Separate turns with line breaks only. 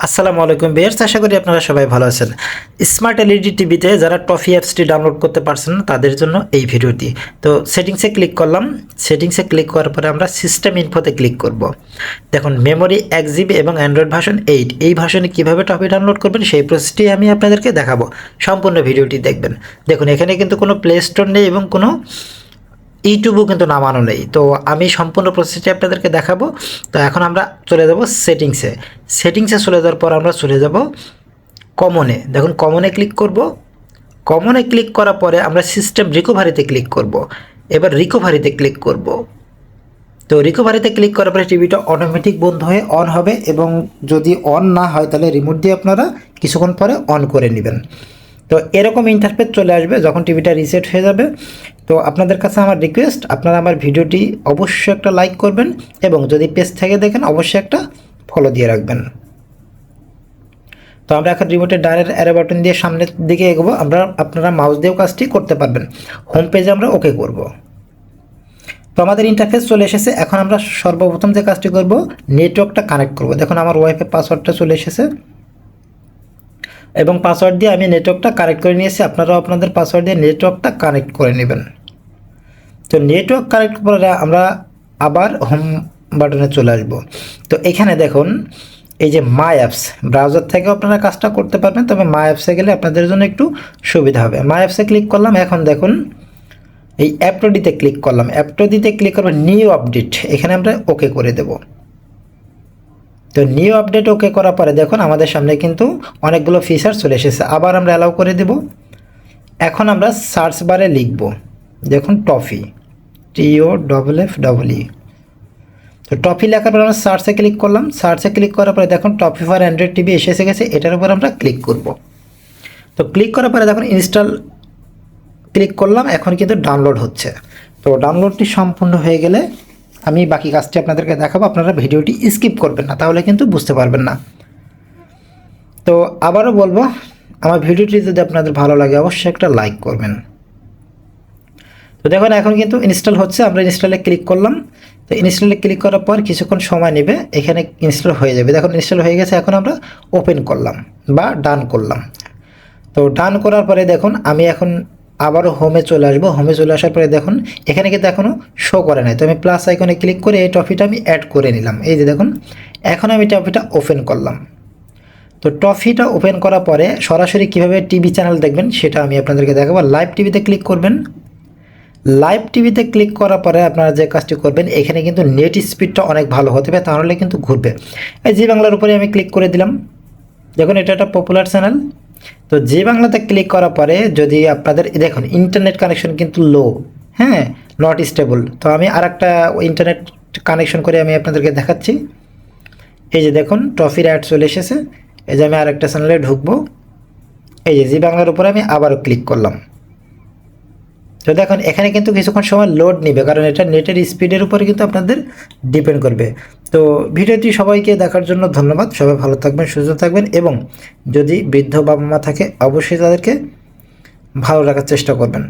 আসসালামু আলাইকুম ভিউয়ার্স, আশা করি আপনারা সবাই ভালো আছেন। স্মার্ট এলইডি টিভিতে যারা টফি অ্যাপসটি ডাউনলোড করতে পারছেন না তাদের জন্য এই ভিডিওটি। তো সেটিংসে ক্লিক করলাম। সেটিংসে ক্লিক করার পরে আমরা সিস্টেম ইনফোতে ক্লিক করব। দেখুন মেমোরি 1 GB এবং অ্যান্ড্রয়েড ভার্সন 8 এই ভার্সনে কীভাবে টফি ডাউনলোড করবেন সেই প্রসেসটি আমি আপনাদেরকে দেখাবো। সম্পূর্ণ ভিডিওটি দেখবেন। দেখুন এখানে কিন্তু কোনো প্লে স্টোর নেই এবং কোনো ইউটিউবও কিন্তু নামানো নেই। তো আমি সম্পূর্ণ প্রসেসটি আপনাদেরকে দেখাবো। তো এখন আমরা চলে যাব সেটিংসে। সেটিংসে চলে যাওয়ার পর আমরা চলে যাব কমনে। দেখুন কমনে ক্লিক করব। কমনে ক্লিক করার পরে আমরা সিস্টেম রিকভারিতে ক্লিক করব। এবার রিকভারিতে ক্লিক করব। তো রিকভারিতে ক্লিক করার পরে টিভিটা অটোমেটিক বন্ধ হয়ে অন হবে, এবং যদি অন না হয় তাহলে রিমোট দিয়ে আপনারা কিছুক্ষণ পরে অন করে নেবেন। তো এরকম ইন্টারফেস চলে আসবে যখন টিভিটা রিসেট হয়ে যাবে। তো আপনাদের কাছে আমার রিকোয়েস্ট, আপনারা আমার ভিডিওটি অবশ্যই একটা লাইক করবেন, এবং যদি পেজ থেকে দেখেন অবশ্যই একটা ফলো দিয়ে রাখবেন। তো আমরা এখন রিমোটের ডানের অ্যারো বাটন দিয়ে সামনের দিকে এগোবো। আপনারা মাউস দিয়েও কাজটি করতে পারবেন। হোম পেজে আমরা ওকে করব। তো আমাদের ইন্টারফেস চলে এসেছে। এখন আমরা সর্বপ্রথম যে কাজটি করব, নেটওয়ার্কটা কানেক্ট করব। দেখুন আমার ওয়াইফাই পাসওয়ার্ডটা চলে এসেছে, এবং পাসওয়ার্ড দিয়ে আমি নেটওয়ার্কটা কানেক্ট করে নিয়েছি। আপনারাও আপনাদের পাসওয়ার্ড দিয়ে নেটওয়ার্কটা কানেক্ট করে নেবেন। তো নেটওয়ার্ক কানেক্ট করে আমরা আবার হোম বাটনে চলে আসব। তো এখানে দেখুন এই যে মাই অ্যাপস, ব্রাউজার থেকেও আপনারা কাজটা করতে পারবেন, তবে মাই অ্যাপসে গেলে আপনাদের জন্য একটু সুবিধা হবে। মাই অ্যাপসে ক্লিক করলাম। এখন দেখুন এই অ্যাপ.How ক্লিক করলাম। অ্যাপ.How ক্লিক করবো নিউ আপডেট, এখানে আমরা ওকে করে দেব। তো নিউ আপডেট ওকে করার পরে দেখুন আমাদের সামনে কিন্তু অনেকগুলো ফিচার চলে এসেছে। আবার আমরা অ্যালাউ করে দেব। এখন আমরা সার্চ বারে লিখব, দেখুন টফি, TOFFE। তো টফি লেখার পরে আমরা সার্চে ক্লিক করলাম। সার্চে ক্লিক করার পরে দেখুন টফি ফর অ্যান্ড্রয়েড টিভি এসে গেছে, এটার উপর আমরা ক্লিক করব। তো ক্লিক করার পরে দেখুন ইনস্টল ক্লিক করলাম। এখন কিন্তু ডাউনলোড হচ্ছে। তো ডাউনলোডটি সম্পূর্ণ হয়ে গেলে আমি বাকি কাজটি আপনাদেরকে দেখাবো। আপনারা ভিডিওটি স্কিপ করবেন না, তাহলে কিন্তু বুঝতে পারবেন না। তো আবারও বলবো, আমার ভিডিওটি যদি আপনাদের ভালো লাগে অবশ্যই একটা লাইক করবেন। তো দেখুন এখন কিন্তু ইনস্টল হচ্ছে। আমরা ইনস্টলে ক্লিক করলাম। তো ইনস্টলে ক্লিক করার পর কিছুক্ষণ সময় নেবে, এখানে ইনস্টল হয়ে যাবে। দেখুন ইনস্টল হয়ে গেছে। এখন আমরা ওপেন করলাম বা ডান করলাম। তো ডান করার পরে দেখুন আমি এখন আবারও হোমে চলে আসবো। হোমে চলে আসার পরে দেখুন এখানে কিন্তু এখনও শো করে নাই। তো আমি প্লাস আইকনে ক্লিক করে এই টফিটা আমি অ্যাড করে নিলাম। এই যে দেখুন এখন আমি টফিটা ওপেন করলাম। তো টফিটা ওপেন করার পরে সরাসরি কীভাবে টিভি চ্যানেল দেখবেন সেটা আমি আপনাদেরকে দেখাবো। লাইভ টিভিতে ক্লিক করবেন। লাইভ টিভিতে ক্লিক করার পরে আপনারা যে কাজটি করবেন, এখানে কিন্তু নেট স্পিডটা অনেক ভালো হতে হবে, তাহলে কিন্তু ঘুরবে। এই জি বাংলার উপরে আমি ক্লিক করে দিলাম। দেখুন এটা একটা পপুলার চ্যানেল। তো জি বাংলাতে ক্লিক করার পরে যদি আপনাদের দেখুন ইন্টারনেট কানেকশন কিন্তু লো, হ্যাঁ, নট স্টেবল। তো আমি আরেকটা ইন্টারনেট কানেকশন করে আমি আপনাদেরকে দেখাচ্ছি। এই যে দেখুন টফির অ্যাড চলে এসেছে। এই যে আমি আরেকটা চ্যানেলে ঢুকবো। এই যে জি বাংলার উপরে আমি আবারও ক্লিক করলাম। তো দেখুন এখানে কিন্তু কিছুক্ষণ সময় লোড নেবে, কারণ এটা নেটের স্পিডের উপরে কিন্তু আপনাদের ডিপেন্ড করবে। তো ভিডিওটি সবাইকে দেখার জন্য ধন্যবাদ। সবাই ভালো থাকবেন, সুস্থ থাকবেন, এবং যদি বৃদ্ধ বাবা মা থাকে অবশ্যই তাদেরকে ভালো রাখার চেষ্টা করবেন।